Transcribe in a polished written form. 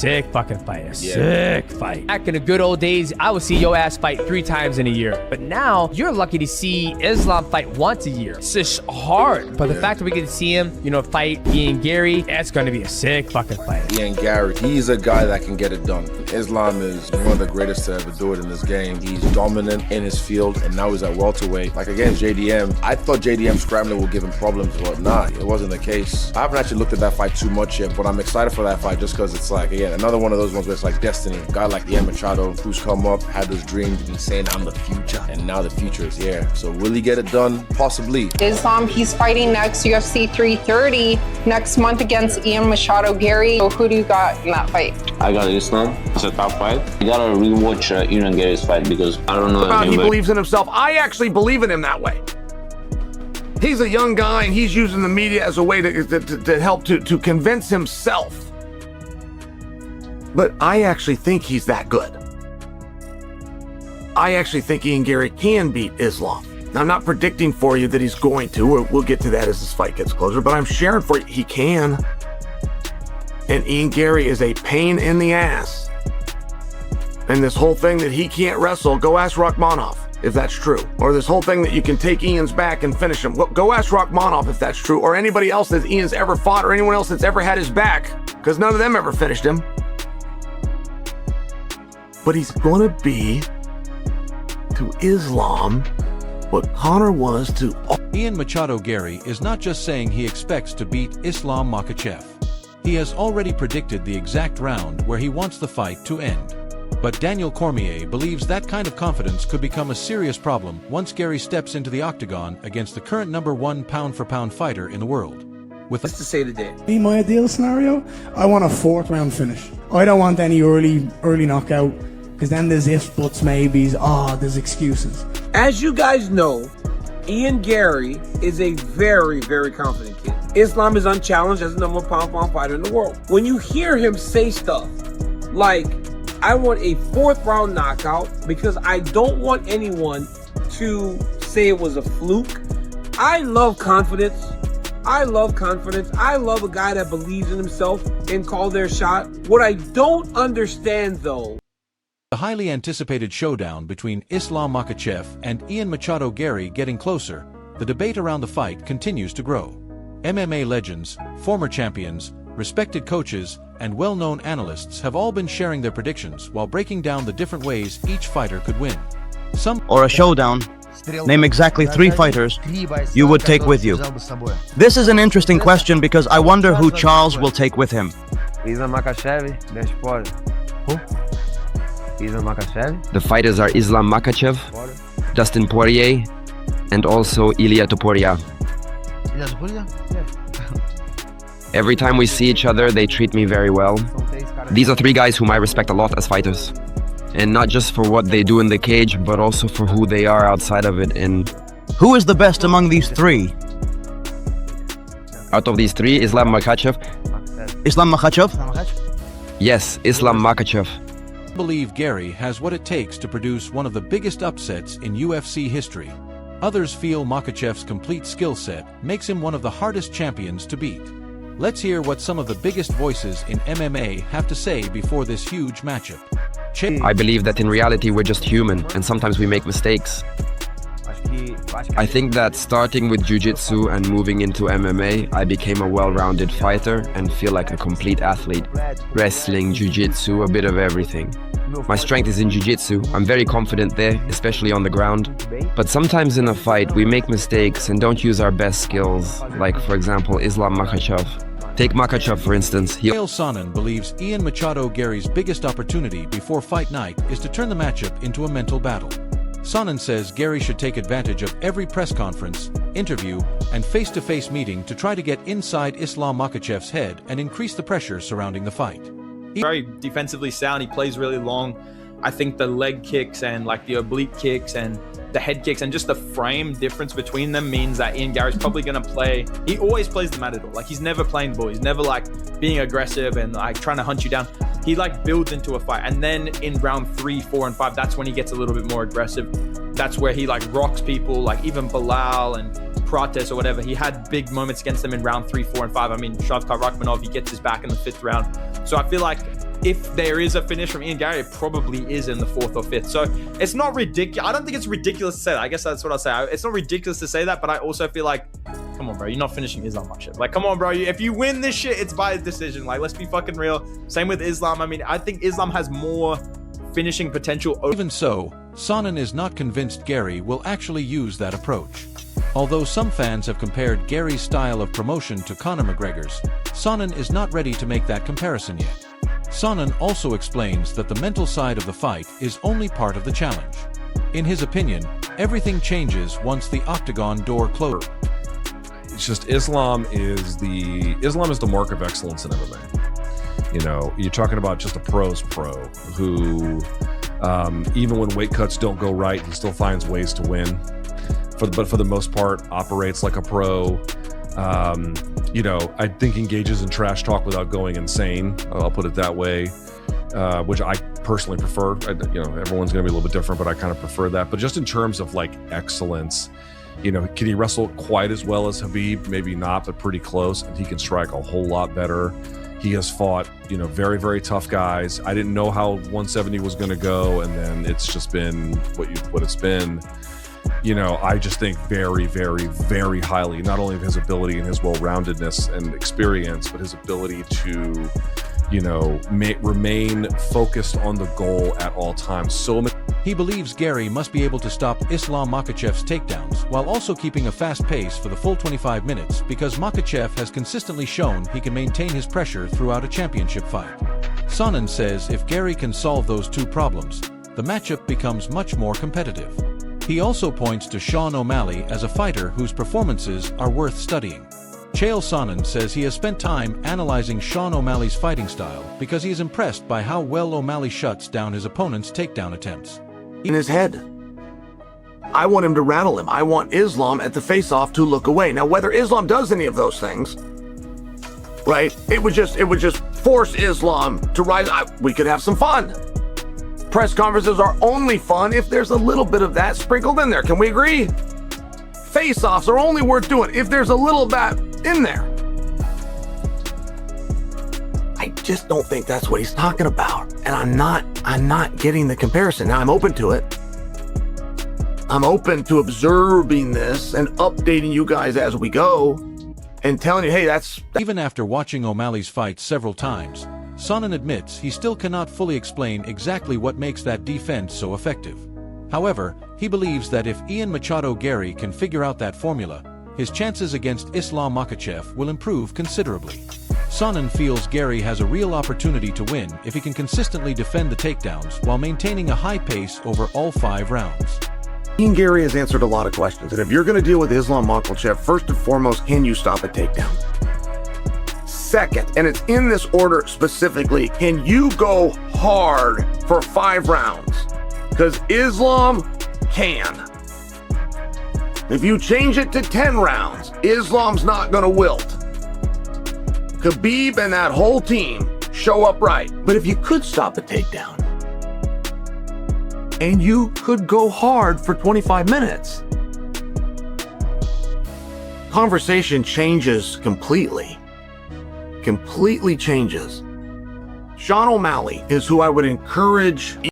Sick fucking fight. Sick fight. Back in the good old days, I would see your ass fight 3 times in a year. But now, you're lucky to see Islam fight once a year. It's just hard. But the fact that we get to see him, fight Ian Garry, that's going to be a sick fucking fight. Ian Garry, he's a guy that can get it done. Islam is one of the greatest to ever do it in this game. He's dominant in his field, and now he's at welterweight. Like against JDM, I thought JDM scrambling would give him problems, but nah, it wasn't the case. I haven't actually looked at that fight too much yet, but I'm excited for that fight just because it's like, again, another one of those ones where it's like destiny. A guy like Ian Machado, who's come up, had this dream to be saying, I'm the future, and now the future is here. So will he get it done? Possibly. Islam, he's fighting next UFC 330 next month against Ian Machado Garry. So who do you got in that fight? I got Islam. It's a tough fight. I gotta rewatch Ian Garry's fight because I don't know. He believes in himself. I actually believe in him that way. He's a young guy and he's using the media as a way to help to convince himself. But I actually think he's that good. I actually think Ian Garry can beat Islam. Now, I'm not predicting for you that he's going to. We'll get to that as this fight gets closer, but I'm sharing for you he can. And Ian Garry is a pain in the ass. And this whole thing that he can't wrestle, go ask Rachmanov if that's true. Or this whole thing that you can take Ian's back and finish him. Go ask Rachmanov if that's true. Or anybody else that Ian's ever fought or anyone else that's ever had his back. Because none of them ever finished him. But he's going to be to Islam what Conor was to... Ian Machado Garry is not just saying he expects to beat Islam Makhachev. He has already predicted the exact round where he wants the fight to end. But Daniel Cormier believes that kind of confidence could become a serious problem once Garry steps into the octagon against the current #1 pound-for-pound fighter in the world. With Just to say today. In my ideal scenario, I want a 4th round finish. I don't want any early knockout, because then there's ifs, buts, maybes, there's excuses. As you guys know, Ian Garry is a very, very confident kid. Islam is unchallenged as the #1 pound-for-pound fighter in the world. When you hear him say stuff like, I want a 4th round knockout because I don't want anyone to say it was a fluke. I love confidence. I love confidence. I love a guy that believes in himself and call their shot. What I don't understand though, the highly anticipated showdown between Islam Makhachev and Ian Machado Garry getting closer, the debate around the fight continues to grow. MMA legends, former champions, respected coaches, and well-known analysts have all been sharing their predictions while breaking down the different ways each fighter could win. Or a showdown. Name exactly 3 fighters you would take with you. This is an interesting question because I wonder who Charles will take with him. Islam Makhachev, Who? Islam Makhachev. The fighters are Islam Makhachev, Dustin Poirier, and also Ilia Topuria. Every time we see each other, they treat me very well. These are 3 guys whom I respect a lot as fighters. And not just for what they do in the cage, but also for who they are outside of it. And who is the best among these 3? Out of these 3, Islam Makhachev. Islam Makhachev? Yes, Islam Makhachev. I believe Garry has what it takes to produce one of the biggest upsets in UFC history. Others feel Makhachev's complete skill set makes him one of the hardest champions to beat. Let's hear what some of the biggest voices in MMA have to say before this huge matchup. I believe that in reality we're just human and sometimes we make mistakes. I think that starting with jiu-jitsu and moving into MMA, I became a well-rounded fighter and feel like a complete athlete. Wrestling, jiu-jitsu, a bit of everything. My strength is in jiu-jitsu. I'm very confident there, especially on the ground. But sometimes in a fight we make mistakes and don't use our best skills, like for example Islam Makhachev. Take Makhachev for instance. Chael Sonnen believes Ian Machado Garry's biggest opportunity before fight night is to turn the matchup into a mental battle. Sonnen says Garry should take advantage of every press conference, interview, and face-to-face meeting to try to get inside Islam Makhachev's head and increase the pressure surrounding the fight. Very defensively sound, he plays really long. I think the leg kicks and like the oblique kicks and the head kicks and just the frame difference between them means that Ian Garry's probably going to play. He always plays the matador. Like he's never playing the bull. He's never like being aggressive and like trying to hunt you down. He like builds into a fight. And then in round 3, 4, and 5, that's when he gets a little bit more aggressive. That's where he like rocks people, like even Bilal and Prates or whatever. He had big moments against them in round 3, 4, and 5. I mean, Shavkat Rakhmonov, he gets his back in the 5th round. So I feel like if there is a finish from Ian Garry, it probably is in the 4th or 5th. So it's not ridiculous. I don't think it's ridiculous to say that. I guess that's what I'll say. It's not ridiculous to say that, but I also feel like, come on, bro, you're not finishing Islam Makhachev. Like, come on, bro. If you win this shit, it's by decision. Like, let's be fucking real. Same with Islam. I mean, I think Islam has more finishing potential. Even so, Sonnen is not convinced Garry will actually use that approach. Although some fans have compared Garry's style of promotion to Conor McGregor's, Sonnen is not ready to make that comparison yet. Sonnen also explains that the mental side of the fight is only part of the challenge. In his opinion, everything changes once the octagon door closes. It's just Islam is the mark of excellence in MMA. You know, you're talking about just a pro's pro who, even when weight cuts don't go right, he still finds ways to win. But for the most part, operates like a pro. You know, I think engages in trash talk without going insane. I'll put it that way, which I personally prefer. You know, everyone's going to be a little bit different, but I kind of prefer that. But just in terms of like excellence, you know, can he wrestle quite as well as Khabib? Maybe not, but pretty close. And he can strike a whole lot better. He has fought, you know, very, very tough guys. I didn't know how 170 was going to go, and then it's just been what it's been. You know, I just think very, very, very highly, not only of his ability and his well-roundedness and experience, but his ability to, you know, remain focused on the goal at all times. He believes Garry must be able to stop Islam Makhachev's takedowns while also keeping a fast pace for the full 25 minutes because Makhachev has consistently shown he can maintain his pressure throughout a championship fight. Sonnen says if Garry can solve those two problems, the matchup becomes much more competitive. He also points to Sean O'Malley as a fighter whose performances are worth studying. Chael Sonnen says he has spent time analyzing Sean O'Malley's fighting style because he is impressed by how well O'Malley shuts down his opponent's takedown attempts. In his head, I want him to rattle him. I want Islam at the face-off to look away. Now, whether Islam does any of those things, right? It would just force Islam to rise. We could have some fun. Press conferences are only fun if there's a little bit of that sprinkled in there. Can we agree? Face-offs are only worth doing if there's a little bit in there. I just don't think that's what he's talking about. And I'm not getting the comparison. Now, I'm open to it. I'm open to observing this and updating you guys as we go and telling you, hey, that's... Even after watching O'Malley's fight several times, Sonnen admits he still cannot fully explain exactly what makes that defense so effective. However, he believes that if Ian Machado Garry can figure out that formula, his chances against Islam Makhachev will improve considerably. Sonnen feels Garry has a real opportunity to win if he can consistently defend the takedowns while maintaining a high pace over all 5 rounds. Ian Garry has answered a lot of questions, and if you're going to deal with Islam Makhachev, first and foremost, can you stop a takedown? Second, and it's in this order specifically, can you go hard for 5 rounds? Because Islam can. If you change it to 10 rounds, Islam's not going to wilt. Khabib and that whole team show up right. But if you could stop a takedown, and you could go hard for 25 minutes, conversation changes completely. Completely changes. Sean O'Malley is who I would encourage